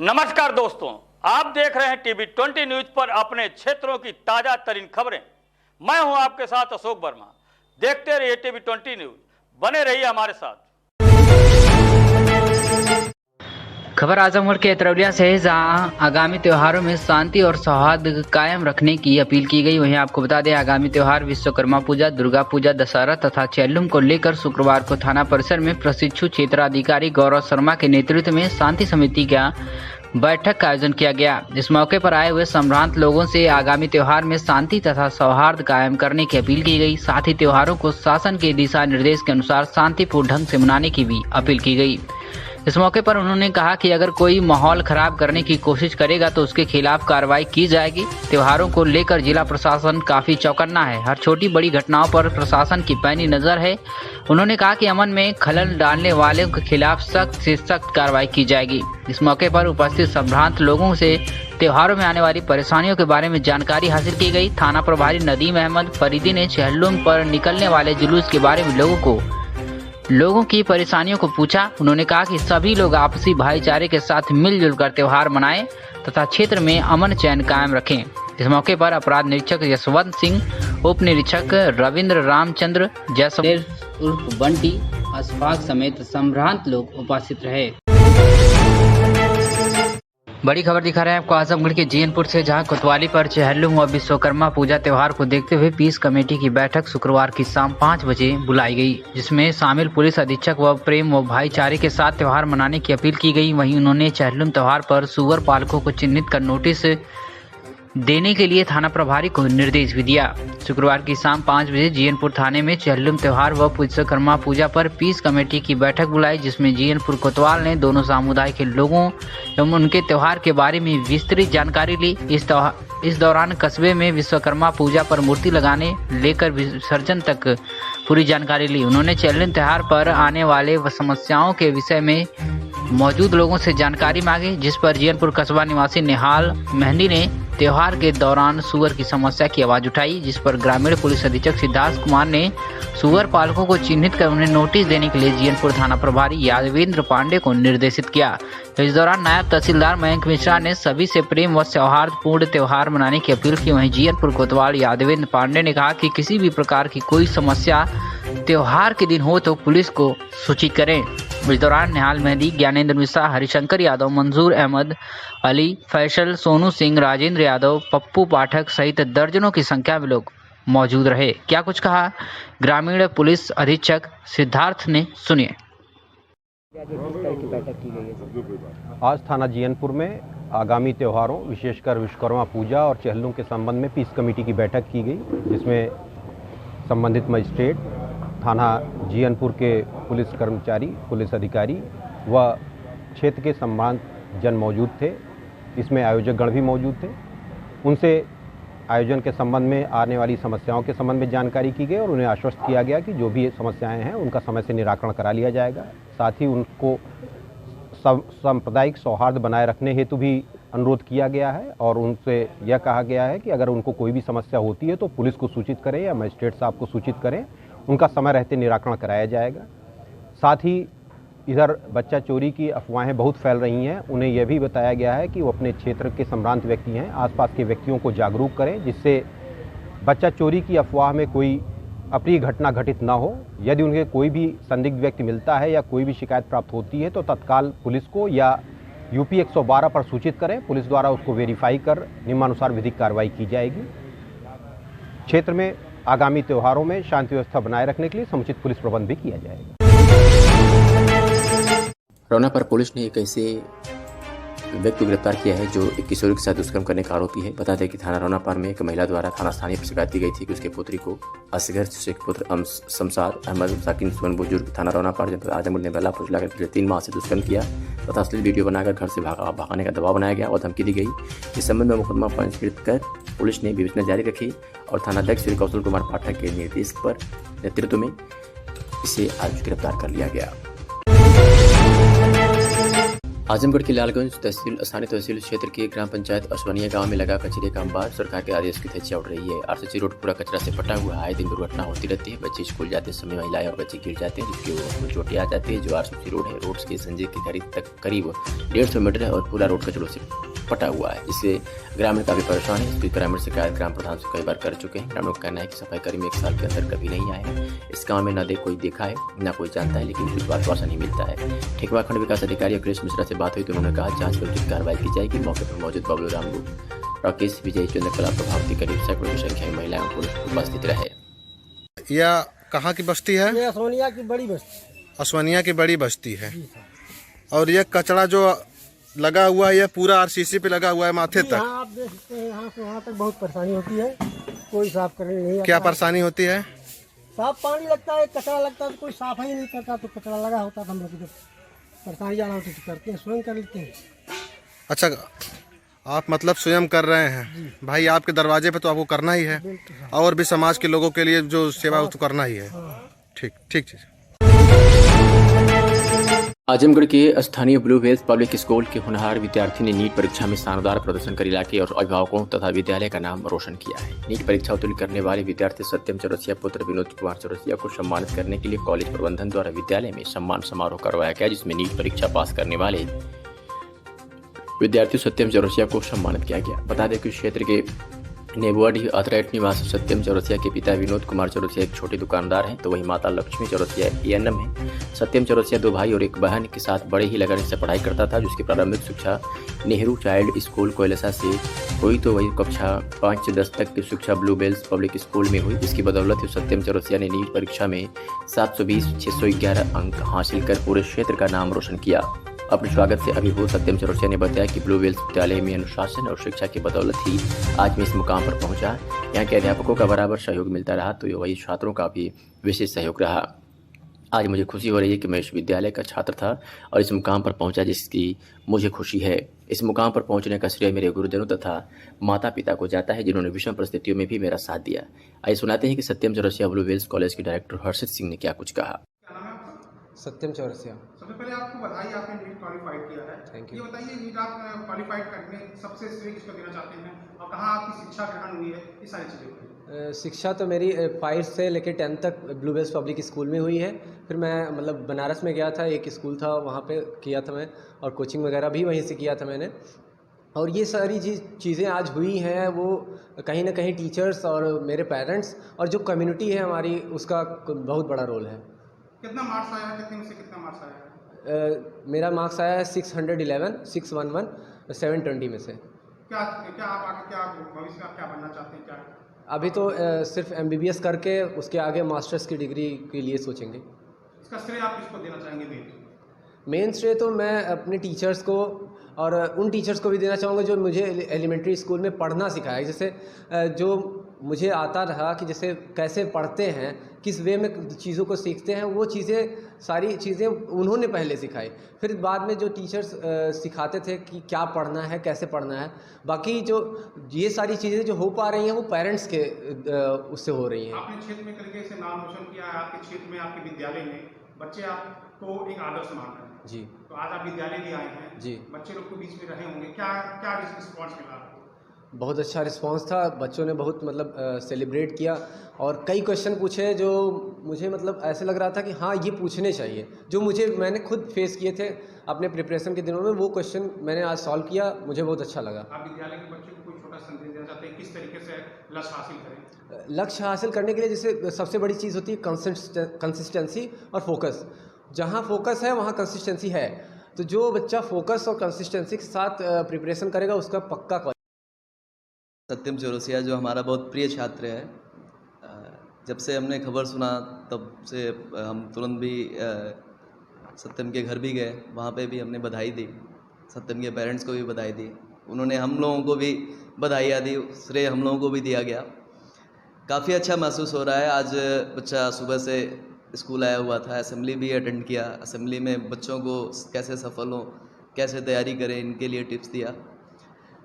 नमस्कार दोस्तों, आप देख रहे हैं टीवी 20 न्यूज पर अपने क्षेत्रों की ताजा तरीन खबरें। मैं हूं आपके साथ अशोक वर्मा। देखते रहिए टीवी 20 न्यूज, बने रहिए हमारे साथ। खबर आजमगढ़ के एतरौलिया से है, जहां आगामी त्योहारों में शांति और सौहार्द कायम रखने की अपील की गई। वहीं आपको बता दें, आगामी त्योहार विश्वकर्मा पूजा, दुर्गा पूजा, दशहरा तथा चेल्लुम को लेकर शुक्रवार को थाना परिसर में प्रशिक्षु क्षेत्राधिकारी गौरव शर्मा के नेतृत्व में शांति समिति का बैठक का आयोजन किया गया। इस मौके पर आए हुए संभ्रांत लोगों से आगामी त्योहार में शांति तथा सौहार्द कायम करने की अपील की गई। साथ ही त्योहारों को शासन के दिशा निर्देश के अनुसार शांतिपूर्ण ढंग से मनाने की भी अपील की गई। इस मौके पर उन्होंने कहा कि अगर कोई माहौल खराब करने की कोशिश करेगा तो उसके खिलाफ कार्रवाई की जाएगी। त्योहारों को लेकर जिला प्रशासन काफी चौकन्ना है, हर छोटी बड़ी घटनाओं पर प्रशासन की पैनी नजर है। उन्होंने कहा कि अमन में खलल डालने वालों के खिलाफ सख्त से सख्त कार्रवाई की जाएगी। इस मौके पर उपस्थित संभ्रांत लोगों से त्योहारों में आने वाली परेशानियों के बारे में जानकारी हासिल की गई। थाना प्रभारी नदीम अहमद फरीदी ने चेल्लुम पर निकलने वाले जुलूस के बारे में लोगों की परेशानियों को पूछा। उन्होंने कहा कि सभी लोग आपसी भाईचारे के साथ मिलजुल कर त्योहार मनाएं तथा क्षेत्र में अमन चैन कायम रखें। इस मौके पर अपराध निरीक्षक यशवंत सिंह, उप निरीक्षक रविंद्र रामचंद्र जयसवेर उर्फ बंटी, अशफाक समेत संभ्रांत लोग उपस्थित रहे। बड़ी खबर दिखा रहे हैं आपको आजमगढ़ के जीनपुर से, जहां कोतवाली पर चेल्लुम व विश्वकर्मा पूजा त्योहार को देखते हुए पीस कमेटी की बैठक शुक्रवार की शाम 5 बजे बुलाई गई, जिसमें शामिल पुलिस अधीक्षक व प्रेम व भाईचारे के साथ त्योहार मनाने की अपील की गई। वहीं उन्होंने चेल्लुम त्योहार पर सुअर पालकों को चिन्हित कर नोटिस देने के लिए थाना प्रभारी को निर्देश भी दिया। शुक्रवार की शाम 5 बजे जीएनपुर थाने में चेल्लुम त्योहार व विश्वकर्मा पूजा पर पीस कमेटी की बैठक बुलाई, जिसमें जीएनपुर कोतवाल ने दोनों समुदाय के लोगों एवं उनके त्योहार के बारे में विस्तृत जानकारी ली। इस दौरान कस्बे में विश्वकर्मा पूजा पर मूर्ति लगाने लेकर विसर्जन तक पूरी जानकारी ली। उन्होंने चेल्लुम त्योहार पर आने वाले समस्याओं के विषय में मौजूद लोगों से जानकारी मांगी, जिस पर जीएनपुर कस्बा निवासी निहाल मेहंदी ने त्योहार के दौरान सुअर की समस्या की आवाज उठाई, जिस पर ग्रामीण पुलिस अधीक्षक सिद्धार्थ कुमार ने सुअर पालकों को चिन्हित कर उन्हें नोटिस देने के लिए जीएनपुर थाना प्रभारी यादवेंद्र पांडे को निर्देशित किया। इस दौरान नायब तहसीलदार मयंक मिश्रा ने सभी से प्रेम व सौहार्दपूर्ण त्योहार मनाने की अपील की। वहीं जीएनपुर कोतवाल यादवेंद्र पांडे ने कहा कि किसी भी प्रकार की कोई समस्या त्योहार के दिन हो तो पुलिस को सूचित करें। इस दौरान निहाल मेहंदी, ज्ञानेंद्र मिश्रा, हरिशंकर यादव, मंजूर अहमद, अली, फैसल, सोनू सिंह, राजेंद्र यादव, पप्पू पाठक सहित दर्जनों की संख्या में लोग मौजूद रहे। क्या कुछ कहा ग्रामीण पुलिस अधीक्षक सिद्धार्थ ने, सुनिए। आज थाना जीएनपुर में आगामी त्योहारों विशेषकर विश्वकर्मा पूजा और चेल्लुम के संबंध में पीस कमेटी की बैठक की गई, जिसमें संबंधित मजिस्ट्रेट, थाना जीएनपुर के पुलिस कर्मचारी, पुलिस अधिकारी व क्षेत्र के संबंधित जन मौजूद थे। इसमें आयोजक गण भी मौजूद थे। उनसे आयोजन के संबंध में आने वाली समस्याओं के संबंध में जानकारी की गई और उन्हें आश्वस्त किया गया कि जो भी समस्याएं हैं उनका समय से निराकरण करा लिया जाएगा। साथ ही उनको सांप्रदायिक सौहार्द बनाए रखने हेतु भी अनुरोध किया गया है और उनसे यह कहा गया है कि अगर उनको कोई भी समस्या होती है तो पुलिस को सूचित करें या मजिस्ट्रेट साहब को सूचित करें, उनका समय रहते निराकरण कराया जाएगा। साथ ही इधर बच्चा चोरी की अफवाहें बहुत फैल रही हैं, उन्हें यह भी बताया गया है कि वो अपने क्षेत्र के संभ्रांत व्यक्ति हैं, आसपास के व्यक्तियों को जागरूक करें, जिससे बच्चा चोरी की अफवाह में कोई अप्रिय घटना घटित ना हो। यदि उन्हें कोई भी संदिग्ध व्यक्ति मिलता है या कोई भी शिकायत प्राप्त होती है तो तत्काल पुलिस को या यूपी 112 पर सूचित करें। पुलिस द्वारा उसको वेरीफाई कर नियमानुसार विधिक कार्रवाई की जाएगी। क्षेत्र में आगामी त्योहारों में शांति व्यवस्था बनाए रखने के लिए समुचित पुलिस प्रबंध भी किया जाएगा। रौना पर पुलिस ने एक ऐसे व्यक्ति को गिरफ्तार किया है जो एक किशोरी के साथ दुष्कर्म करने का आरोपी है। बता दें कि थाना रौना पार में एक महिला द्वारा थाना स्थानीय पर शिकायत दी गई थी कि उसके पुत्री को असगर शेख पुत्र शमशाद अहमद साकिन सुन बुजुर्ग थाना रौना पार जनपद आजमगढ़ ने बल्लापुर जिला पिछले 3 माह से दुष्कर्म किया तथा अश्लील वीडियो बनाकर घर से भागने का दबाव बनाया गया और धमकी दी गई। इस संबंध में मुकदमा पंजीकृत कर पुलिस ने विवेचना जारी रखी और थानाध्यक्ष श्री कौशल कुमार पाठक के निर्देश पर नेतृत्व में इसे आज गिरफ्तार कर लिया गया। आजमगढ़ के लालगंज तहसील स्थानीय तहसील क्षेत्र के ग्राम पंचायत असवनिया गांव में लगा कचरे का अंबार सरकार के आदेश की धज्जियां उड़ रही है। आरसीसी रोड पूरा कचरा से पटा हुआ है। आए दिन दुर्घटना होती रहती है। बच्चे स्कूल जाते समय महिलाएं और बच्चे गिर जाते हैं, जिसकी वो चोटें आ जाती है। जो आरसीसी रोड है, रोड के संजय के घर तक करीब 150 मीटर है और पूरा रोड कचरों से पटा हुआ है। इससे ग्रामीण काफी परेशान है। इसकी ग्रामीण शिकायत ग्राम प्रधान से कई बार कर चुके हैं। ग्रामीणों का कहना है कि सफाई कर्मी 1 साल के अंदर कभी नहीं आए हैं। इस गाँव में न कोई देखा है न कोई जानता है, लेकिन कुछ आश्वासन नहीं मिलता है। ठेकवा खंड विकास अधिकारी अखिलेश मिश्रा से बात हुई तो उन्होंने कहा जांच कर उचित कार्रवाई की जाएगी। मौके पर मौजूद बबलू रामू, राकेश, विजय, चंद्रकला, प्रभावती करीब सैकड़ों की संख्या में महिलाएं और पुरुष उपस्थित रहे। यह कहाँ की बस्ती है? ये असवनिया की बड़ी बस्ती। असवनिया की बड़ी बस्ती है। और यह कचरा जो लगा हुआ है, यह पूरा आरसीसी पे लगा हुआ है माथे तक। यहाँ आप देख सकते हैं, यहाँ से वहाँ तक बहुत परेशानी होती है। कोई साफ करने नहीं आता। क्या परेशानी होती है? साफ पानी लगता है, कचरा लगता है तो कोई साफ ही नहीं करता। तो कचरा लगा होता तो हम लोग जब परेशानी जाना होती तो करते हैं, स्वयं कर लेते हैं। अच्छा, आप मतलब स्वयं कर रहे हैं? भाई आपके दरवाजे पे तो आपको करना ही है, और भी समाज के लोगों के लिए जो सेवा है वो तो करना ही है। ठीक ठीक चीज। आजमगढ़ के स्थानीय ब्लू वेल्स पब्लिक स्कूल के होनहार विद्यार्थी ने नीट परीक्षा में शानदार प्रदर्शन कर इलाके और अभिभावकों तथा विद्यालय का नाम रोशन किया है। नीट परीक्षा उत्तीर्ण करने वाले विद्यार्थी सत्यम चौरसिया पुत्र विनोद कुमार चौरसिया को सम्मानित करने के लिए कॉलेज प्रबंधन द्वारा विद्यालय में सम्मान समारोह करवाया गया, जिसमें नीट परीक्षा पास करने वाले विद्यार्थी सत्यम चौरसिया को सम्मानित किया गया। बता दें कि क्षेत्र के नेबुआडीह अतरैट निवासी सत्यम चौरसिया के पिता विनोद कुमार चौरसिया एक छोटे दुकानदार हैं, तो वहीं माता लक्ष्मी चौरसिया एएनएम है। सत्यम चौरसिया 2 भाई और एक बहन के साथ बड़े ही लगन से पढ़ाई करता था, जिसकी प्रारंभिक शिक्षा नेहरू चाइल्ड स्कूल कोयलसा से हुई, तो वही कक्षा 5 से 10 तक की शिक्षा ब्लू बेल्स पब्लिक स्कूल में हुई। जिसकी बदौलत ही सत्यम चौरसिया ने नीट परीक्षा में 720/611 अंक हासिल कर पूरे क्षेत्र का नाम रोशन किया। अपने स्वागत से अभिभूत सत्यम चौरसिया ने बताया कि ब्लू वेल्स विद्यालय में अनुशासन और शिक्षा की बदौलत ही आज मैं इस मुकाम पर पहुंचा। यहाँ के अध्यापकों का बराबर सहयोग मिलता रहा, तो वही छात्रों का भी विशेष सहयोग रहा। आज मुझे खुशी हो रही है कि मैं इस विद्यालय का छात्र था और इस मुकाम पर पहुंचा, जिसकी मुझे खुशी है। इस मुकाम पर पहुंचने का श्रेय मेरे गुरुजनों तथा माता पिता को जाता है, जिन्होंने विषम परिस्थितियों में भी मेरा साथ दिया। आइए सुनाते हैं कि सत्यम चौरसिया ब्लू वेल्स कॉलेज के डायरेक्टर हर्षित सिंह ने क्या कुछ कहा। सत्यम चौरसिया। सबसे पहले आपको बधाई, आपने नीट क्वालिफाइड किया है। Thank you. ये बताइए, नीट आप क्वालिफाइड करने सबसे श्रेय किसको देना चाहते हैं और कहाँ आपकी शिक्षा ग्रहण हुई है, ये सारी चीज़ें बताइए। शिक्षा तो मेरी 5 से लेकर 10 तक ब्लू वेल्स पब्लिक स्कूल में हुई है। फिर मैं मतलब बनारस में गया था, एक स्कूल था वहाँ पे किया था मैं, और कोचिंग वगैरह भी वहीं से किया था मैंने। और ये सारी चीज़ें आज हुई हैं, वो कहीं ना कहीं टीचर्स और मेरे पेरेंट्स और जो कम्युनिटी है हमारी, उसका बहुत बड़ा रोल है। कितना मार्क्स आया है? कितने में से कितना मार्क्स आया है? मेरा मार्क्स आया है 611, 611, 720 में से। क्या आप आगे क्या भविष्य में आप क्या बनना चाहते हैं? क्या अभी तो सिर्फ MBBS करके उसके आगे मास्टर्स की डिग्री के लिए सोचेंगे। इसका श्रेय आप किसको देना चाहेंगे? मेन श्रेय तो मैं अपने टीचर्स को और उन टीचर्स को भी देना चाहूँगा जो मुझे एलिमेंट्री स्कूल में पढ़ना सिखाया। जैसे जो मुझे आता रहा कि जैसे कैसे पढ़ते हैं, किस वे में चीज़ों को सीखते हैं, वो चीज़ें सारी चीज़ें उन्होंने पहले सिखाई। फिर बाद में जो टीचर्स सिखाते थे कि क्या पढ़ना है, कैसे पढ़ना है। बाकी जो ये सारी चीज़ें जो हो पा रही हैं वो पेरेंट्स के उससे हो रही हैं। आपने क्षेत्र में तरीके से नाम रोशन किया है। आपके क्षेत्र में, आपके विद्यालय में बच्चे आपको एक आदर्श मान रहे हैं जी। तो आज आप विद्यालय भी आए हैं जी। बच्चे लोग के बीच में रहे होंगे, क्या रिस्पॉन्स मिला आपको? बहुत अच्छा रिस्पांस था। बच्चों ने बहुत मतलब सेलिब्रेट किया और कई क्वेश्चन पूछे जो मुझे मतलब ऐसे लग रहा था कि हाँ ये पूछने चाहिए, जो मैंने खुद फेस किए थे अपने प्रिपरेशन के दिनों में। वो क्वेश्चन मैंने आज सॉल्व किया, मुझे बहुत अच्छा लगा। आप विद्यालय के बच्चों को कोई छोटा संदेश देना चाहते हैं, किस तरीके से लक्ष्य हासिल करें? लक्ष्य हासिल करने के लिए जैसे सबसे बड़ी चीज़ होती है कंसिस्टेंसी और फोकस। जहाँ फोकस है वहाँ कंसिस्टेंसी है, तो जो बच्चा फोकस और कंसिस्टेंसी के साथ प्रिपरेशन करेगा उसका पक्का। सत्यम चौरसिया जो हमारा बहुत प्रिय छात्र है, जब से हमने खबर सुना तब से हम तुरंत भी सत्यम के घर भी गए। वहाँ पे भी हमने बधाई दी, सत्यम के पेरेंट्स को भी बधाई दी, उन्होंने हम लोगों को भी बधाइयाँ दी, श्रेय हम लोगों को भी दिया गया। काफ़ी अच्छा महसूस हो रहा है। आज बच्चा सुबह से स्कूल आया हुआ था, असेंबली भी अटेंड किया। असेंबली में बच्चों को कैसे सफल हों, कैसे तैयारी करें, इनके लिए टिप्स दिया।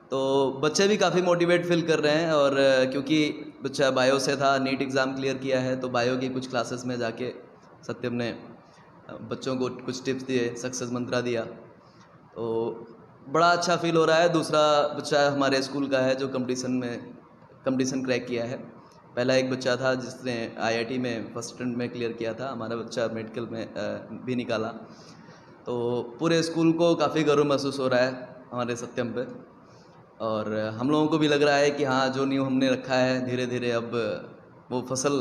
तो बच्चे भी काफ़ी मोटिवेट फील कर रहे हैं। और क्योंकि बच्चा बायो से था, नीट एग्ज़ाम क्लियर किया है, तो बायो की कुछ क्लासेस में जाके सत्यम ने बच्चों को कुछ टिप्स दिए, सक्सेस मंत्रा दिया। तो बड़ा अच्छा फील हो रहा है। दूसरा बच्चा हमारे स्कूल का है जो कंपटीशन क्रैक किया है। पहला एक बच्चा था जिसने IIT में फर्स्ट अटेम्प्ट में क्लियर किया था, हमारा बच्चा मेडिकल में भी निकाला। तो पूरे स्कूल को काफ़ी गर्व महसूस हो रहा है हमारे सत्यम पे, और हम लोगों को भी लग रहा है कि हाँ, जो नींव हमने रखा है धीरे धीरे अब वो फसल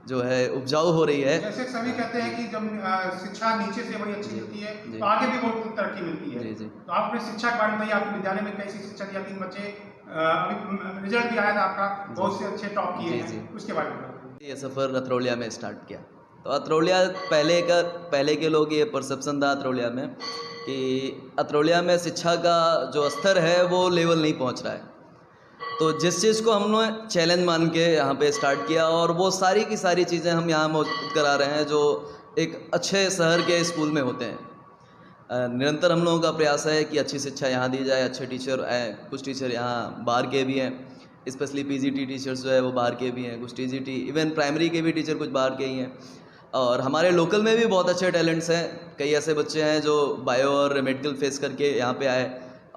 जो है उपजाऊ हो रही है। जैसे सभी कहते हैं कि जब शिक्षा नीचे से बड़ी अच्छी मिलती है तो आगे भी बहुत तरक्की मिलती है। जी। तो आप अपने शिक्षा के बारे में बताइए, आपके विद्यालय में कैसी शिक्षा दी जाती है? बच्चे अभी रिजल्ट भी आया था आपका, बहुत से अच्छे टॉप किए हैं, उसके बारे में बताइए। ये सफ़र अतरौलिया में स्टार्ट किया। तो अतरौलिया पहले के लोग ये परसेप्शन था अतरौलिया में कि अतरौलिया में शिक्षा का जो स्तर है वो लेवल नहीं पहुंच रहा है। तो जिस चीज़ को हमने चैलेंज मान के यहाँ पे स्टार्ट किया, और वो सारी की सारी चीज़ें हम यहाँ मौजूद करा रहे हैं जो एक अच्छे शहर के स्कूल में होते हैं। निरंतर हम लोगों का प्रयास है कि अच्छी शिक्षा यहाँ दी जाए, अच्छे टीचर आए। कुछ टीचर यहाँ बाहर के भी हैं, स्पेशली PGT टीचर्स जो है वो बाहर के भी हैं, कुछ TGT, इवन प्राइमरी के भी टीचर कुछ बाहर के ही हैं। और हमारे लोकल में भी बहुत अच्छे टैलेंट्स हैं। कई ऐसे बच्चे हैं जो बायो और मेडिकल फेस करके यहाँ पे आए,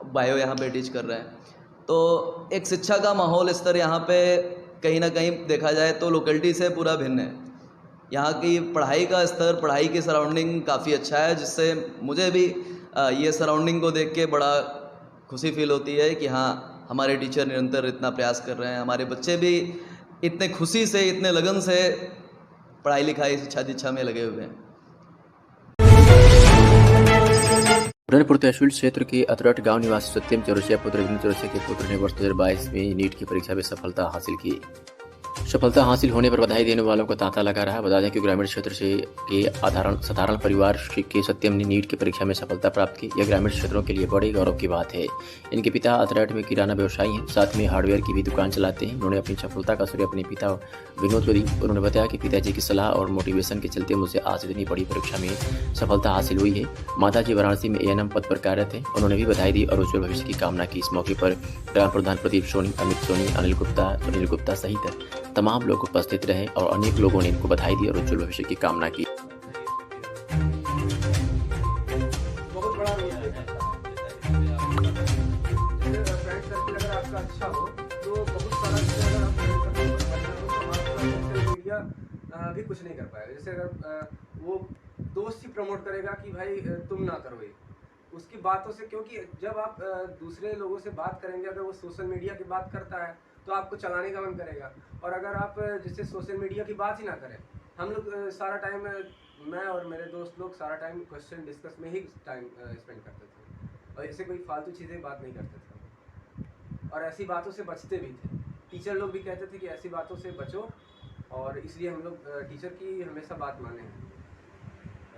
बायो यहाँ पे टीच कर रहे हैं। तो एक शिक्षा का माहौल स्तर यहाँ पे कहीं ना कहीं देखा जाए तो लोकेलिटी से पूरा भिन्न है। यहाँ की पढ़ाई का स्तर, पढ़ाई की सराउंडिंग काफ़ी अच्छा है, जिससे मुझे भी ये सराउंडिंग को देख के बड़ा खुशी फील होती है कि हाँ, हमारे टीचर निरंतर इतना प्रयास कर रहे हैं, हमारे बच्चे भी इतने खुशी से, इतने लगन से पढ़ाई लिखाई, शिक्षा दीक्षा में लगे हुए हैं। बुरहानपुर तहसील क्षेत्र के अतरट गांव निवासी सत्यम चौरसिया पुत्र रविंद्र चौरसिया के पुत्र ने वर्ष 2022 में नीट की परीक्षा में सफलता हासिल की। सफलता हासिल होने पर बधाई देने वालों का तांता लगा रहा। बता दें कि ग्रामीण क्षेत्र से के साधारण परिवार के सत्यम ने नीट की परीक्षा में सफलता प्राप्त की। यह ग्रामीण क्षेत्रों के लिए बड़े गौरव की बात है। इनके पिता अतरट में किराना व्यवसायी हैं, साथ में हार्डवेयर की भी दुकान चलाते हैं। उन्होंने अपनी सफलता का श्रेय अपने पिता विनोद को दी। उन्होंने बताया कि पिताजी की सलाह और मोटिवेशन के चलते मुझे आज इतनी बड़ी परीक्षा में सफलता हासिल हुई है। माताजी वाराणसी में ANM पद पर कार्यरत है। उन्होंने भी बधाई दी और उज्जवल भविष्य की कामना की। इस मौके पर ग्राम प्रधान प्रदीप सोनी, अमित सोनी, अनिल गुप्ता, सुनील गुप्ता सहित तमाम लोग उपस्थित रहे और अनेक लोगों ने इनको बधाई दी और उज्जवल भविष्य की कामना की। बहुत बड़ा रोल है। फ्रेंड सर्किल अगर आपका अच्छा हो तो बहुत सारा अगर आप सोशल मीडिया भी कुछ नहीं कर पाएगा। जैसे अगर वो दोस्त ही प्रमोट करेगा कि भाई तुम ना करो ये, उसकी बातों से, क्योंकि जब आप दूसरे लोगों से बात करेंगे, अगर वो सोशल मीडिया की बात करता है तो आपको चलाने का मन करेगा। और अगर आप जैसे सोशल मीडिया की बात ही ना करें, हम लोग सारा टाइम, मैं और मेरे दोस्त लोग सारा टाइम क्वेश्चन डिस्कस में ही टाइम स्पेंड करते थे और ऐसे कोई फालतू चीज़ें बात नहीं करते थे और ऐसी बातों से बचते भी थे। टीचर लोग भी कहते थे कि ऐसी बातों से बचो, और इसलिए हम लोग टीचर की हमेशा बात माने हैं।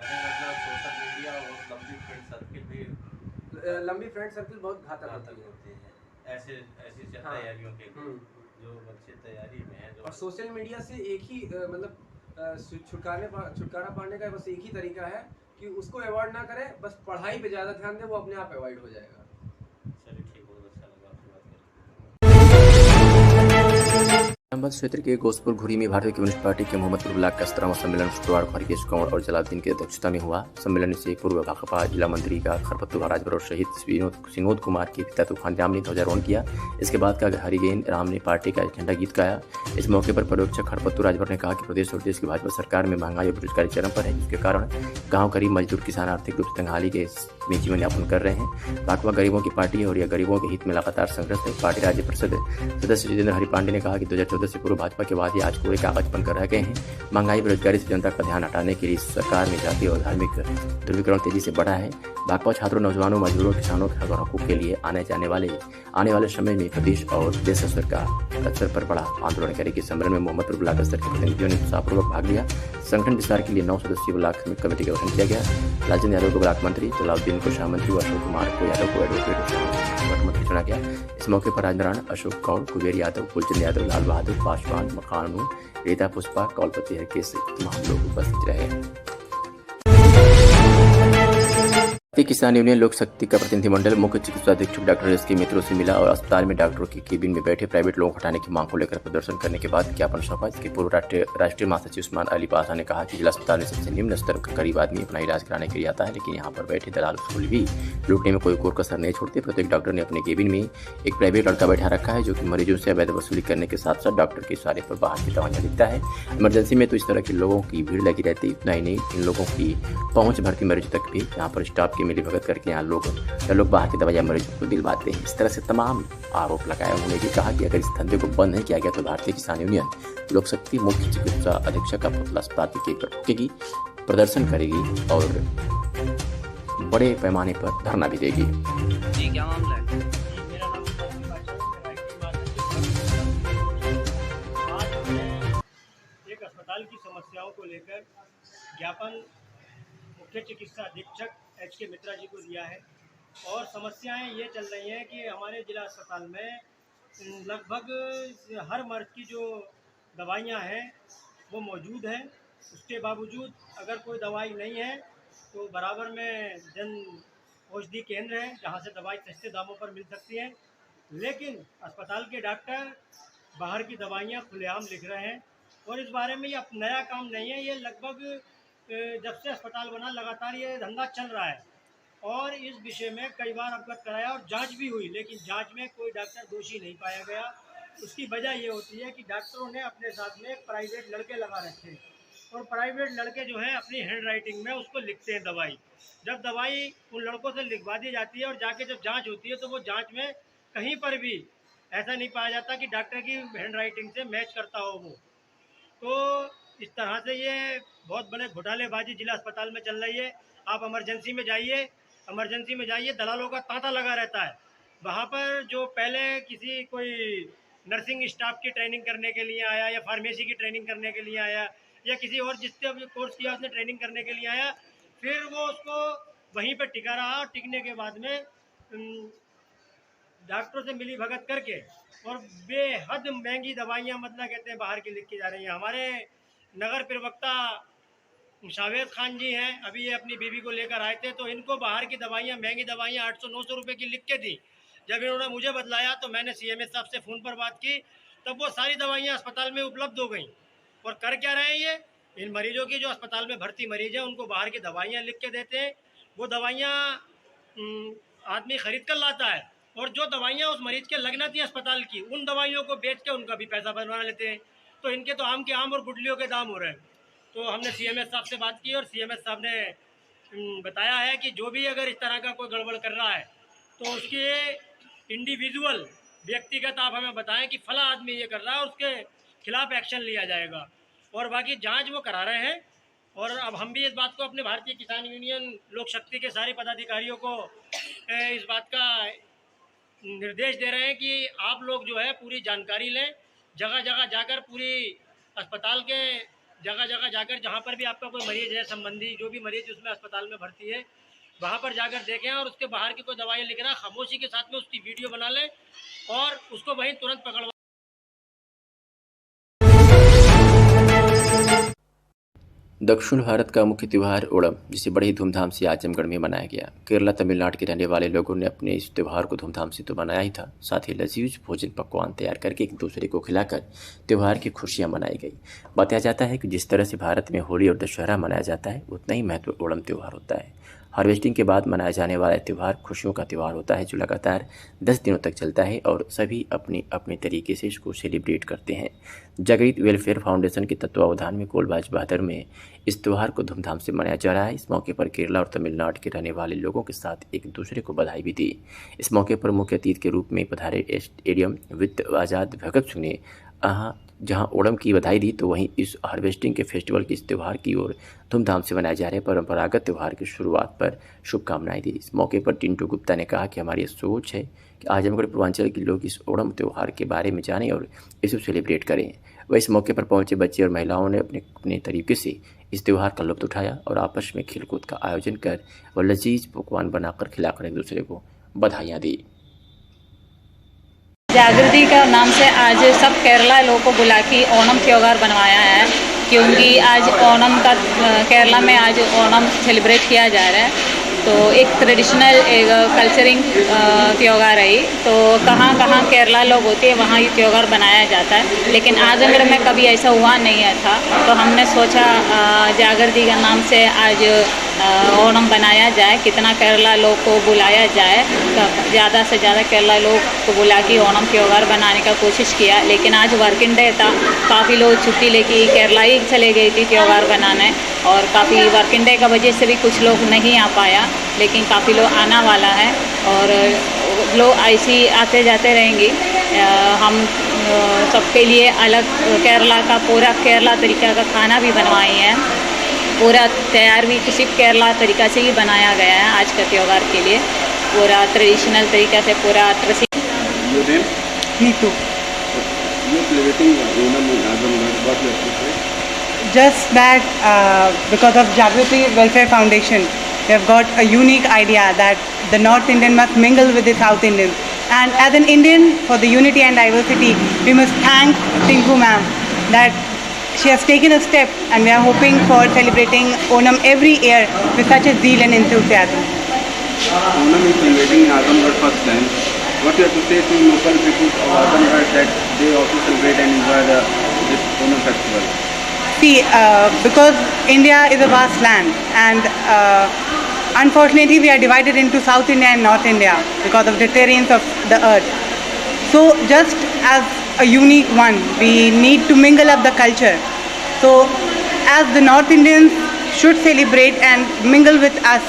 सोशल मीडिया और लंबी फ्रेंड सर्किल भी, लंबी फ्रेंड सर्किल बहुत घातक होती है ऐसी तैयारियों के जो बच्चे तैयारी में हैं। और सोशल मीडिया से एक ही मतलब छुटकारा पाने का बस एक ही तरीका है कि उसको अवॉइड ना करें, बस पढ़ाई पे ज़्यादा ध्यान दें, वो अपने आप अवॉइड हो जाएगा। चलिए ठीक, बहुत अच्छा लगा आपसे बात करके। संबल क्षेत्र के गोसपुर घुरी में भारतीय कम्युनिस्ट पार्टी के मोहम्मदपुर ब्लॉक का 17वां सम्मेलन शुक्रवार को हरीकेश कंवर और जलालुद्दीन की अध्यक्षता में हुआ। सम्मेलन से पूर्व भाकपा जिला मंत्री का खरपत्तू राजभर और शहीद विनोद कुमार के पिता तूफान राम ने ध्वजारोहण किया। इसके बाद का हरिगेन राम ने पार्टी का झंडा गीत गाया। इस मौके पर पर्यवेक्षक खरपत्तू राजभर ने कहा कि प्रदेश और देश की भाजपा सरकार में महंगाई और बेरोजगारी चरम पर है, जिसके कारण गाँव गरीब मजदूर किसान आर्थिक रूप से तंगहाली के में जीवन यापन कर रहे हैं। भाकपा गरीबों की पार्टी है और यह गरीबों के हित में लगातार संघर्ष है। पार्टी राज्य परिषद सदस्य जितेंद्र हरि पांडे ने कहा कि 2014 से पूर्व भाजपा के वादे आज पूरे कागज बनकर रह गए हैं। महंगाई बेरोजगारी से जनता का ध्यान हटाने के लिए सरकार में जातीय और धार्मिक ध्रुवीकरण तेजी से बढ़ा है। भाकपा छात्रों, नौजवानों, मजदूरों, किसानों के हकों के लिए आने वाले समय में प्रदेश और देश स्तर का स्तर पर बड़ा आंदोलन करेगी। सम्मेलन में मोहम्मदपुर ब्लॉक स्तर के प्रतिनिधियों ने उत्साहपूर्वक भाग लिया। संगठन विस्तार के लिए 9 सदस्यीय ब्लॉक कमेटी का गठन किया गया। राजेंद्र यादव को ब्लॉक मंत्री, जलालुद्दीन को शाह मंत्री, अशोक कुमार को यादव को एडवोकेट मंत्री चुना गया। इस मौके पर राजनारायण, अशोक कौर, कुबेर यादव, कुलचंद यादव, लाल बहादुर पासवान, मकानू, रीता पुष्पा, कौलपति हरकेश तमाम लोग उपस्थित रहे। भारतीय किसान यूनियन लोक शक्ति का प्रतिनिधिमंडल मुख्य चिकित्सा अधीक्षक डॉक्टर एस के मित्रों से मिला और अस्पताल में डॉक्टरों की केबिन में बैठे प्राइवेट लोगों को हटाने की मांग को लेकर प्रदर्शन करने के बाद ज्ञापन सौंपा। इसके पूर्व राष्ट्रीय महासचिव उस्मान अली पाशा ने कहा कि जिला अस्पताल में सबसे निम्न स्तर का गरीब आदमी अपना इलाज कराने के लिए आता है, लेकिन यहाँ पर बैठे दलाल उसको भी लूटने में कोई कोर कसर नहीं छोड़ते। प्रत्येक डॉक्टर ने अपने केबिन में एक प्राइवेट लड़का बैठा रखा है जो कि मरीजों से अवैध वसूली करने के साथ साथ डॉक्टर के इशारे पर बाहर की दवाइयाँ लिखता है। इमरजेंसी में तो इस तरह के लोगों की भीड़ लगी रहती। इतना ही नहीं, इन लोगों की पहुंच भर्ती मरीजों तक भी यहाँ पर स्टाफ की मिलीभगत करके यहाँ लोग बाहर की दवाइयाँ मरीजों को दिलवाते हैं। इस तरह से तमाम आरोप लगाए। उन्होंने भी कहा कि अगर इस धंधे को बंद नहीं किया गया तो भारतीय किसान यूनियन लोक शक्ति मुख्य चिकित्सा अधीक्षक का पुतला अस्पताल की ठोकेगी, प्रदर्शन करेगी और बड़े पैमाने पर धरना भी देगी। जी क्या मामला है? एक अस्पताल की समस्याओं को लेकर ज्ञापन मुख्य चिकित्सा अधीक्षक एच के मित्रा जी को दिया है और समस्याएं ये चल रही हैं कि हमारे जिला अस्पताल में लगभग हर मर्ज की जो दवाइयां हैं वो मौजूद हैं। उसके बावजूद अगर कोई दवाई नहीं है तो बराबर में जन औषधि केंद्र है जहां से दवाई सस्ते दामों पर मिल सकती है, लेकिन अस्पताल के डॉक्टर बाहर की दवाइयां खुलेआम लिख रहे हैं। और इस बारे में ये नया काम नहीं है, ये लगभग जब से अस्पताल बना लगातार ये धंधा चल रहा है और इस विषय में कई बार अवगत कराया और जांच भी हुई, लेकिन जांच में कोई डॉक्टर दोषी नहीं पाया गया। उसकी वजह ये होती है कि डॉक्टरों ने अपने साथ में प्राइवेट लड़के लगा रखे हैं और प्राइवेट लड़के जो हैं अपनी हैंड राइटिंग में उसको लिखते हैं दवाई। जब दवाई उन लड़कों से लिखवा दी जाती है और जाके जब जाँच होती है तो वो जाँच में कहीं पर भी ऐसा नहीं पाया जाता कि डॉक्टर की हैंड राइटिंग से मैच करता हो वो। तो इस तरह से ये बहुत बड़े घोटालेबाजी जिला अस्पताल में चल रही है। आप इमरजेंसी में जाइए, दलालों का तांता लगा रहता है। वहाँ पर जो पहले किसी कोई नर्सिंग स्टाफ की ट्रेनिंग करने के लिए आया या फार्मेसी की ट्रेनिंग करने के लिए आया या किसी और जिससे अभी कोर्स किया उसने ट्रेनिंग करने के लिए आया, फिर वो उसको वहीं पर टिका रहा और टिकने के बाद में डॉक्टरों से मिली भगत करके और बेहद महंगी दवाइयाँ मतलब कहते हैं बाहर की लिख की जा रही हैं। हमारे नगर प्रवक्ता शावेद खान जी हैं, अभी ये अपनी बीवी को लेकर आए थे तो इनको बाहर की दवाइयाँ, महंगी दवाइयाँ 800-900 रुपये की लिख के दी। जब इन्होंने मुझे बतलाया तो मैंने सीएमएस साहब से फ़ोन पर बात की, तब वो सारी दवाइयाँ अस्पताल में उपलब्ध हो गई। और कर क्या रहे हैं ये, इन मरीजों की जो अस्पताल में भर्ती मरीज हैं उनको बाहर की दवाइयाँ लिख के देते हैं। वो दवाइयाँ आदमी ख़रीद कर लाता है और जो दवाइयाँ उस मरीज़ के लगना थी अस्पताल की, उन दवाइयों को बेच के उनका भी पैसा बनवा लेते हैं। तो इनके तो आम के आम और गुठलियों के दाम हो रहे हैं। तो हमने सीएमएस साहब से बात की और सीएमएस साहब ने बताया है कि जो भी अगर इस तरह का कोई गड़बड़ कर रहा है तो उसके इंडिविजुअल व्यक्तिगत आप हमें बताएं कि फला आदमी ये कर रहा है, उसके खिलाफ एक्शन लिया जाएगा। और बाकी जांच वो करा रहे हैं। और अब हम भी इस बात को अपने भारतीय किसान यूनियन लोक शक्ति के सारे पदाधिकारियों को इस बात का निर्देश दे रहे हैं कि आप लोग जो है पूरी जानकारी लें, जगह जगह जाकर, पूरी अस्पताल के जगह जगह जाकर, जहाँ पर भी आपका कोई मरीज़ है, संबंधी जो भी मरीज़ उसमें अस्पताल में भर्ती है, वहाँ पर जाकर देखें और उसके बाहर की कोई दवाई लिख रहा, खामोशी के साथ में उसकी वीडियो बना लें और उसको वहीं तुरंत पकड़वा। दक्षिण भारत का मुख्य त्यौहार ओणम, जिसे बड़े ही धूमधाम से आजमगढ़ में मनाया गया। केरला, तमिलनाडु के रहने वाले लोगों ने अपने इस त्यौहार को धूमधाम से तो मनाया ही था, साथ ही लजीज भोजन पकवान तैयार करके एक दूसरे को खिलाकर त्यौहार की खुशियां मनाई गई। बताया जाता है कि जिस तरह से भारत में होली और दशहरा मनाया जाता है, उतना ही महत्व ओणम त्यौहार होता है। हार्वेस्टिंग के बाद मनाया जाने वाला त्यौहार खुशियों का त्यौहार होता है जो लगातार 10 दिनों तक चलता है और सभी अपने अपने तरीके से इसको सेलिब्रेट करते हैं। जागृत वेलफेयर फाउंडेशन के तत्वावधान में कोलबाज बहादुर में इस त्यौहार को धूमधाम से मनाया जा रहा है। इस मौके पर केरला और तमिलनाडु के रहने वाले लोगों के साथ एक दूसरे को बधाई भी दी। इस मौके पर मुख्य अतिथि के रूप में पधारे स्टेडियम विद आज़ाद भगत सिंह ने जहां ओणम की बधाई दी, तो वहीं इस हार्वेस्टिंग के फेस्टिवल की इस त्यौहार की ओर धूमधाम से मनाए जा रहे परंपरागत त्यौहार की शुरुआत पर शुभकामनाएं दी। इस मौके पर टिंटू गुप्ता ने कहा कि हमारी सोच है कि आजमगढ़ पूर्वांचल के लोग इस ओणम त्यौहार के बारे में जानें और इसे सेलिब्रेट करें। वह इस मौके पर पहुंचे बच्चे और महिलाओं ने अपने अपने तरीके से इस त्यौहार का लुत्फ उठाया और आपस में खेलकूद का आयोजन कर व लजीज पकवान बनाकर खिलाकर एक दूसरे को बधाइयाँ दी। जागृति का नाम से आज सब केरला लोगों को बुला के ओणम त्यौहार बनवाया है, क्योंकि आज ओणम का केरला में आज ओणम सेलिब्रेट किया जा रहा है। तो एक ट्रेडिशनल एक कल्चरिंग त्यौहार है ये। तो कहाँ कहाँ केरला लोग होते हैं वहाँ ये त्यौहार बनाया जाता है, लेकिन आजमगढ़ में कभी ऐसा हुआ नहीं है था। तो हमने सोचा जागृति के नाम से आज ओणम बनाया जाए, कितना केरला लोग को बुलाया जाए, ज़्यादा से ज़्यादा केरला लोग को बुला के ओणम त्यौहार बनाने का कोशिश किया। लेकिन आज वर्किंग डे था, काफ़ी लोग छुट्टी लेके केरला ही चले गई थी त्यौहार बनाने, और काफ़ी वर्किंग डे का वजह से भी कुछ लोग नहीं आ पाया, लेकिन काफ़ी लोग आना वाला है और लोग ऐसे आते जाते रहेंगे। हम सबके लिए अलग केरला का पूरा केरला तरीका का खाना भी बनवाए हैं, पूरा तैयार भी सिर्फ केरला तरीका से ही बनाया गया है आज का त्यौहार के लिए, पूरा ट्रेडिशनल तरीका से पूरा Neetu. Just that because of Jagriti Welfare Foundation, we have got a unique idea that the North Indian must mingle with the South Indians. And as an Indian, for the unity and diversity, we must thank Tinku ma'am that she has taken a step, and we are hoping for celebrating Onam every year with such a zeal and enthusiasm. Onam is celebrating in Azamgarh first time. What you have to say to local people of Azamgarh that they also celebrate and enjoy this Onam festival? See, because India is a vast land, and unfortunately we are divided into South India and North India because of the terrains of the earth. So just as a unique one, we need to mingle up the culture. So as the North Indians should celebrate and mingle with us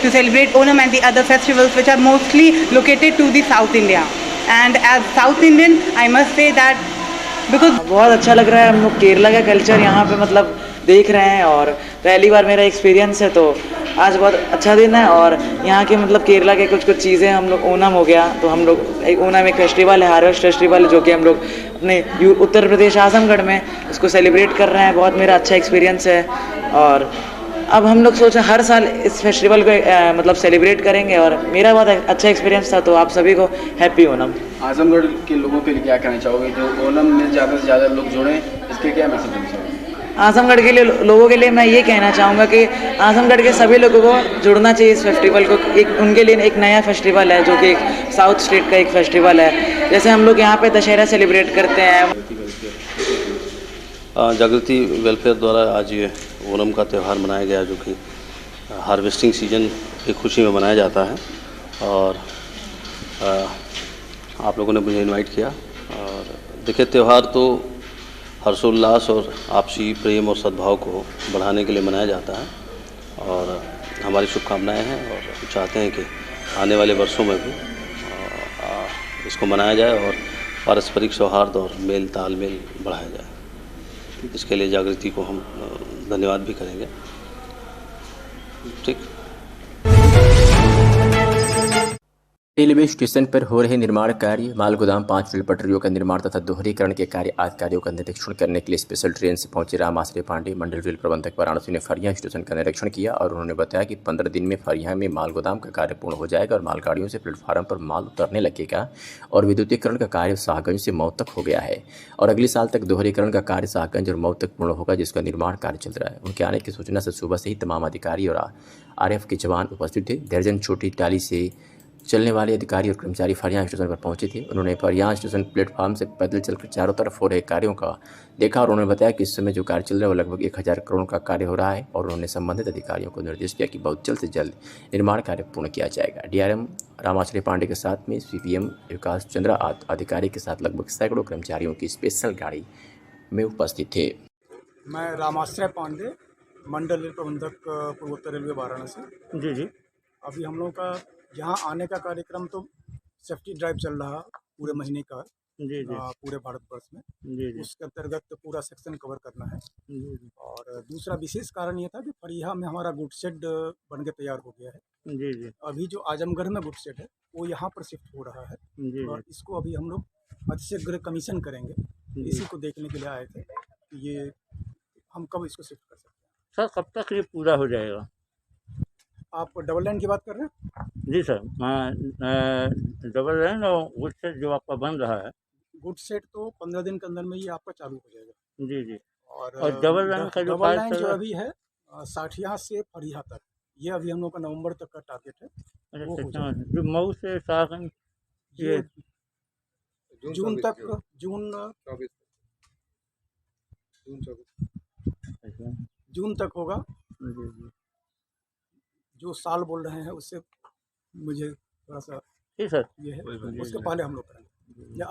to celebrate Onam and the other festivals which are mostly located to the South India. And as South Indian, I must say that because बहुत अच्छा लग रहा है, हम लोग केरला का culture यहाँ पे मतलब देख रहे हैं और पहली बार मेरा एक्सपीरियंस है, तो आज बहुत अच्छा दिन है। और यहाँ के मतलब केरला के कुछ चीज़ें हम लोग ओणम हो गया, तो हम लोग एक ओणम एक फेस्टिवल है, हार्वेस्ट फेस्टिवल, जो कि हम लोग अपने उत्तर प्रदेश आजमगढ़ में इसको सेलिब्रेट कर रहे हैं। बहुत मेरा अच्छा एक्सपीरियंस है और अब हम लोग सोच हर साल इस फेस्टिवल को मतलब सेलिब्रेट करेंगे और मेरा बहुत अच्छा एक्सपीरियंस था। तो आप सभी को हैप्पी ओणम। आजमगढ़ के लोगों के लिए क्या कहना चाहोगे जो ओणम में ज़्यादा से ज़्यादा लोग जुड़ें, इसके क्या मैसेज देना चाहोगे? आजमगढ़ के लिए लोगों के लिए मैं ये कहना चाहूँगा कि आजमगढ़ के सभी लोगों को जुड़ना चाहिए इस फेस्टिवल को। एक उनके लिए एक नया फेस्टिवल है जो कि एक साउथ स्टेट का एक फेस्टिवल है। जैसे हम लोग यहाँ पे दशहरा सेलिब्रेट करते हैं। जागृति वेलफेयर द्वारा आज ये ओणम का त्यौहार मनाया गया, जो कि हार्वेस्टिंग सीजन की खुशी में मनाया जाता है। और आप लोगों ने मुझे इनवाइट किया और देखिए, त्यौहार तो हर्षोल्लास और आपसी प्रेम और सद्भाव को बढ़ाने के लिए मनाया जाता है और हमारी शुभकामनाएं हैं और चाहते हैं कि आने वाले वर्षों में भी इसको मनाया जाए और पारस्परिक सौहार्द और मेल तालमेल बढ़ाया जाए। इसके लिए जागृति को हम धन्यवाद भी करेंगे। ठीक। रेलवे स्टेशन पर हो रहे निर्माण कार्य, माल गोदाम, 5 रेल पटरियों का निर्माण तथा दोहरीकरण के कार्य आदि कार्यों का निरीक्षण करने के लिए स्पेशल ट्रेन से पहुंचे राम आश्रय पांडे, मंडल रेल प्रबंधक वाराणसी ने फरियां स्टेशन का निरीक्षण किया और उन्होंने बताया कि 15 दिन में फरियां में माल गोदाम का कार्य पूर्ण हो जाएगा और मालगाड़ियों से प्लेटफार्म पर माल उतरने लगेगा और विद्युतीकरण का कार्य शाहगंज से मऊ तक हो गया है और अगले साल तक दोहरीकरण का कार्य शाहगंज और मऊ तक पूर्ण होगा, जिसका निर्माण कार्य चल रहा है। उनके आने की सूचना से सुबह से ही तमाम अधिकारी और RF के जवान उपस्थित थे। दर्जन छोटी टाली से चलने वाले अधिकारी और कर्मचारी फरियां स्टेशन पर पहुंचे थे। उन्होंने फरियां स्टेशन प्लेटफार्म से पैदल चलकर चारों तरफ हो रहे कार्यों का देखा और उन्होंने बताया कि इस समय जो कार्य चल रहा है वो लगभग 1000 करोड़ का कार्य हो रहा है और उन्होंने संबंधित अधिकारियों को निर्देश दिया कि बहुत जल्द से जल्द निर्माण कार्य पूर्ण किया जाएगा। DRM रामाश्रय पांडे के साथ में CPM विकास चंद्रा अधिकारी के साथ लगभग सैकड़ों कर्मचारियों की स्पेशल गाड़ी में उपस्थित थे। मैं रामाश्रय पांडे, मंडल रेल प्रबंधक, पूर्वोत्तर रेलवे, वाराणसी। जी। अभी हम लोगों का यहाँ आने का कार्यक्रम तो सेफ्टी ड्राइव चल रहा पूरे महीने का। जी। पूरे भारतवर्ष में। जी। उसके अंतर्गत पूरा सेक्शन कवर करना है। जी। और दूसरा विशेष कारण ये था कि फरिया में हमारा गुड शेड बन के तैयार हो गया है। जी। अभी जो आजमगढ़ में गुड शेड है वो यहाँ पर शिफ्ट हो रहा है। जी। और इसको अभी हम लोग अतिशीघ्र कमीशन करेंगे। इसी को देखने के लिए आए थे कि ये हम कब इसको शिफ्ट कर सकते हैं। सर, कब तक ये पूरा हो जाएगा? आप डबल लाइन की बात कर रहे हैं? जी सर, डबल लाइन और गुड सेट जो आपका बन रहा है, गुड सेट तो 15 दिन के अंदर में ये आपका चालू हो जाएगा। जी। और डबल लाइन का जो डबल लाइन जो अभी है साठिया से फरिया तक, ये अभी हम लोग का नवंबर तक का टारगेट है, वो हो अच्छा, जो मऊ से सागन ये ये जून तक, जून तक होगा। जो साल बोल रहे हैं उससे मुझे थोड़ा सा जी सर, ये है, उसके पहले हम लोग करेंगे या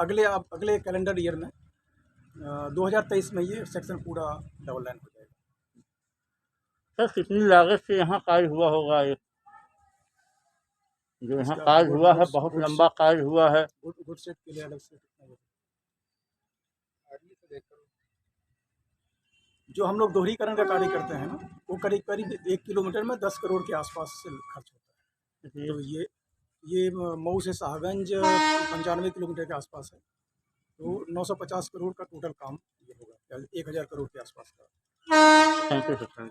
अगले कैलेंडर ईयर में 2023 में ये सेक्शन पूरा डबल लाइन हो जाएगा। सर कितनी लागत से यहाँ कार्य हुआ होगा? ये जो यहाँ कार्य हुआ है बहुत लंबा कार्य हुआ है। गुड सेट के लिए अलग से जो हम लोग दोहरीकरण का कार्य करते हैं ना, वो करीब 1 किलोमीटर में 10 करोड़ के आसपास से खर्च होता है। तो ये मऊ से शाहगंज 95 किलोमीटर के आसपास है, तो 950 करोड़ का टोटल काम ये होगा, 1000 करोड़ के आसपास का। Thank you sir.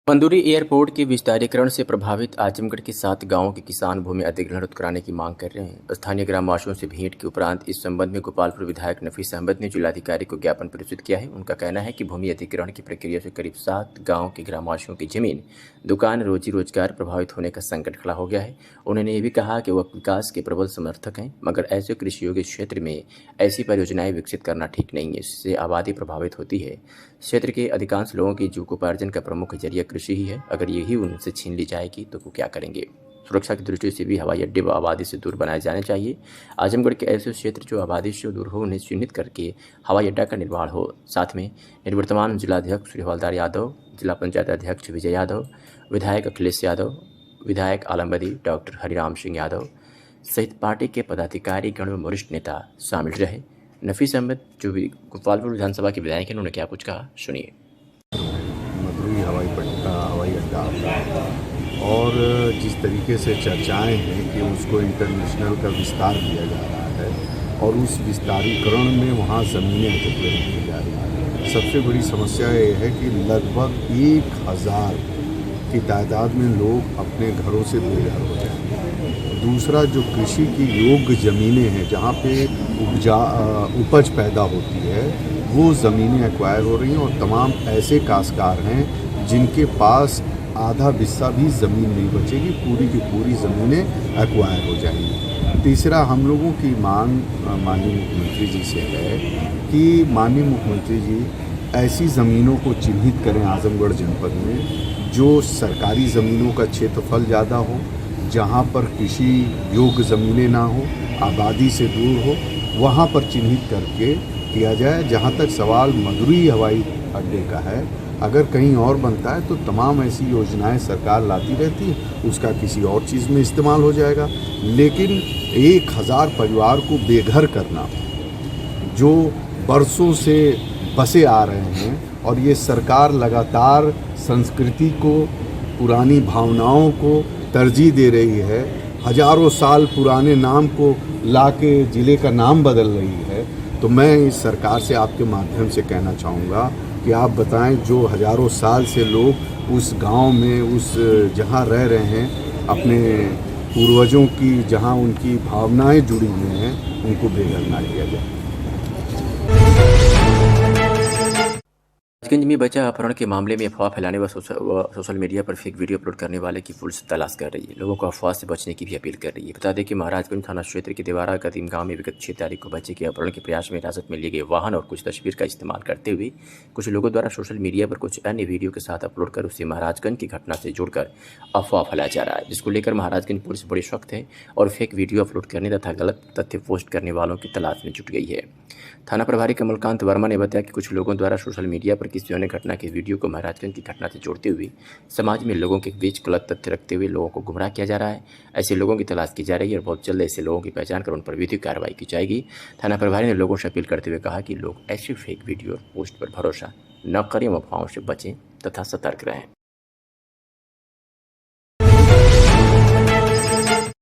Manduri airport के विस्तारीकरण से प्रभावित आजमगढ़ के 7 गांवों के किसान भूमि अधिग्रहण कराने की मांग कर रहे हैं। स्थानीय ग्रामवासियों से भेंट के उपरांत इस संबंध में गोपालपुर विधायक नफीस अहमद ने जिलाधिकारी को ज्ञापन प्रस्तुत किया है। उनका कहना है कि भूमि अधिग्रहण की प्रक्रिया से करीब 7 गाँव के ग्रामवासियों की जमीन, दुकान, रोजी रोजगार प्रभावित होने का संकट खड़ा हो गया है। उन्होंने ये भी कहा कि वह विकास के प्रबल समर्थक हैं, मगर ऐसे कृषि योग्य क्षेत्र में ऐसी परियोजनाएं विकसित करना ठीक नहीं है, इससे आबादी प्रभावित होती है। क्षेत्र के अधिकांश लोगों की जीविकोपार्जन का प्रमुख जरिया कृषि ही है। अगर यही उनसे छीन ली जाएगी तो वो क्या करेंगे? सुरक्षा की दृष्टि से भी हवाई अड्डे व आबादी से दूर बनाए जाने चाहिए। आजमगढ़ के ऐसे क्षेत्र जो आबादी से दूर हो, उन्हें चिन्हित करके हवाई अड्डा का निर्माण हो। साथ में निवर्तमान जिलाध्यक्ष श्री हवलदार यादव, जिला पंचायत अध्यक्ष विजय यादव, विधायक अखिलेश यादव, विधायक आलमबदी डॉक्टर हरिराम सिंह यादव सहित पार्टी के पदाधिकारी गण व वरिष्ठ नेता शामिल रहे। नफीस अहमद जो भी गोपालपुर विधानसभा के विधायक हैं, उन्होंने क्या कुछ कहा, सुनिए। मदुरी हवाई अड्डा और जिस तरीके से चर्चाएं हैं कि उसको इंटरनेशनल का विस्तार दिया जा रहा है और उस विस्तारीकरण में वहाँ ज़मीनें अधिग्रहण की जा रही हैं। सबसे बड़ी समस्या ये है कि लगभग 1000 की तादाद में लोग अपने घरों से बेघर हो जाएंगे। दूसरा, जो कृषि की योग्य ज़मीनें हैं जहाँ पे उपज पैदा होती है, वो ज़मीनें एक्वायर हो रही हैं और तमाम ऐसे काश्तकार हैं जिनके पास आधा हिस्सा भी ज़मीन नहीं बचेगी, पूरी की पूरी ज़मीनें एक्वायर हो जाएंगी। तीसरा, हम लोगों की मांग माननीय मुख्यमंत्री जी से है कि माननीय मुख्यमंत्री जी ऐसी ज़मीनों को चिन्हित करें आजमगढ़ जनपद में जो सरकारी ज़मीनों का क्षेत्रफल ज़्यादा हो, जहाँ पर कृषि योग्य ज़मीनें ना हो, आबादी से दूर हो, वहाँ पर चिन्हित करके किया जाए। जहाँ तक सवाल मदुरी हवाई अड्डे का है, अगर कहीं और बनता है तो तमाम ऐसी योजनाएं सरकार लाती रहती है, उसका किसी और चीज़ में इस्तेमाल हो जाएगा। लेकिन 1000 परिवार को बेघर करना, जो बरसों से बसे आ रहे हैं, और ये सरकार लगातार संस्कृति को, पुरानी भावनाओं को तरजीह दे रही है, हजारों साल पुराने नाम को लाके ज़िले का नाम बदल रही है। तो मैं इस सरकार से आपके माध्यम से कहना चाहूँगा कि आप बताएं, जो हजारों साल से लोग उस गांव में, उस जहां रह रहे हैं, अपने पूर्वजों की जहां उनकी भावनाएं जुड़ी हुई हैं, उनको बेघर ना किया जाए। राजगंज में बच्चा अपहरण के मामले में अफवाह फैलाने व सोशल मीडिया पर फेक वीडियो अपलोड करने वाले की पुलिस तलाश कर रही है। लोगों को अफवाह से बचने की भी अपील कर रही है। बता दें कि महाराजगंज थाना क्षेत्र के देवारा कदीम गांव में विगत 6 तारीख को बच्चे के अपहरण के प्रयास में हिरासत में लिए गए वाहन और कुछ तस्वीर का इस्तेमाल करते हुए कुछ लोगों द्वारा सोशल मीडिया पर कुछ अन्य वीडियो के साथ अपलोड कर उसे महाराजगंज की घटना से जोड़कर अफवाह फैलाया जा रहा है, जिसको लेकर महाराजगंज पुलिस बड़ी सख्त है और फेक वीडियो अपलोड करने तथा गलत तथ्य पोस्ट करने वालों की तलाश में जुट गई है। थाना प्रभारी कमलकांत वर्मा ने बताया कि कुछ लोगों द्वारा सोशल मीडिया पर किसी अन्य घटना के वीडियो को महाराजगंज की घटना से जोड़ते हुए समाज में लोगों के बीच गलत तथ्य रखते हुए लोगों को गुमराह किया जा रहा है। ऐसे लोगों की तलाश की जा रही है और बहुत जल्द ऐसे लोगों की पहचान कर उन पर विधिक कार्रवाई की जाएगी। थाना प्रभारी ने लोगों से अपील करते हुए कहा कि लोग ऐसे फेक वीडियो और पोस्ट पर भरोसा न करें, अफवाहों से बचें तथा सतर्क रहें।